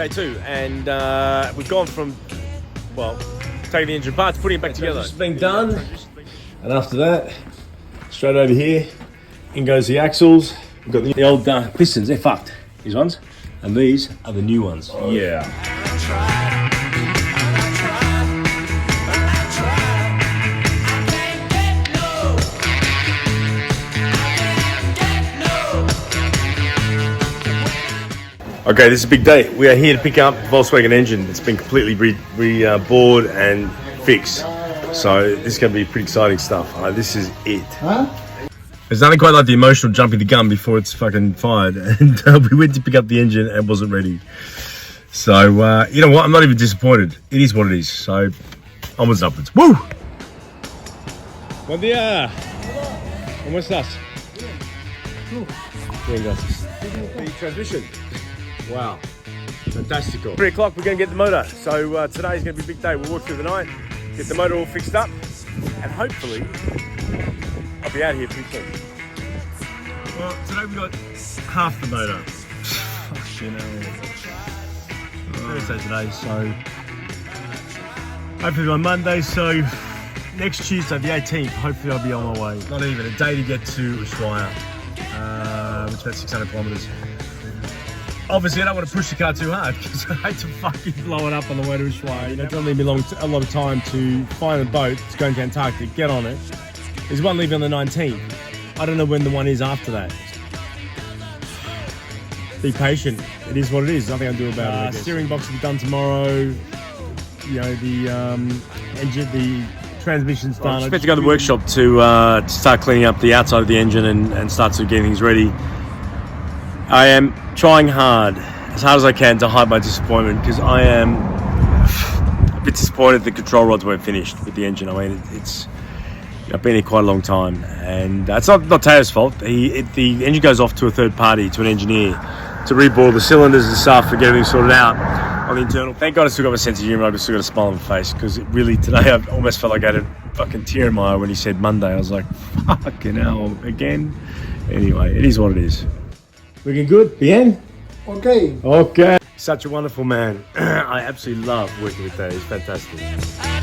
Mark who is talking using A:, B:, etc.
A: day 2, and we've gone from, well, taking the engine apart to putting it back together.
B: It's been done, and after that, straight over here, in goes the axles. We've got the old pistons, they're fucked, these ones, and these are the new ones. Yeah.
A: Okay, this is a big day. We are here to pick up the Volkswagen engine. It's been completely bored and fixed. So this is going to be pretty exciting stuff. This is it.
B: Huh?
A: It's nothing quite like the emotional jumping the gun before it's fucking fired. And we went to pick up the engine and it wasn't ready. So, you know what? I'm not even disappointed. It is what it is. So, onwards and upwards. Woo! Buen dia! ¿Cómo estás? Bien, gracias. The transmission. Wow, fantastical. 3 o'clock, we're going to get the motor. So today's going to be a big day. We'll walk through the night, get the motor all fixed up, and hopefully I'll be out here pretty soon. Well, today we got half the motor. Fucking hell. Thursday today, so hopefully by Monday, so next Tuesday, the 18th, hopefully I'll be on my way. Not even a day to get to Ushuaia, which is about 600 kilometers. Obviously, I don't want to push the car too hard because I hate to fucking blow it up on the way to Ushuaia. You know, it doesn't leave me a lot of time to find a boat that's going to Antarctica, get on it. There's one leaving on the 19th. I don't know when the one is after that. Be patient. It is what it is. Nothing I can do about it. Steering box will be done tomorrow. You know, the engine, the transmission's done. I expect to go to the workshop to start cleaning up the outside of the engine and start to get things ready. I am trying as hard as I can to hide my disappointment because I am a bit disappointed the control rods weren't finished with the engine. I mean, I've been here quite a long time, and it's not Teo's fault. The engine goes off to a third party, to an engineer, to reboil the cylinders and stuff and get everything sorted out on the internal. Thank God I still got my sense of humour. I've still got a smile on my face because really today I almost felt like I had a fucking tear in my eye when he said Monday. I was like, fucking hell, again? Anyway, it is what it is. Looking good? Bien?
B: Okay.
A: Okay. Such a wonderful man. I absolutely love working with Theo. He's fantastic.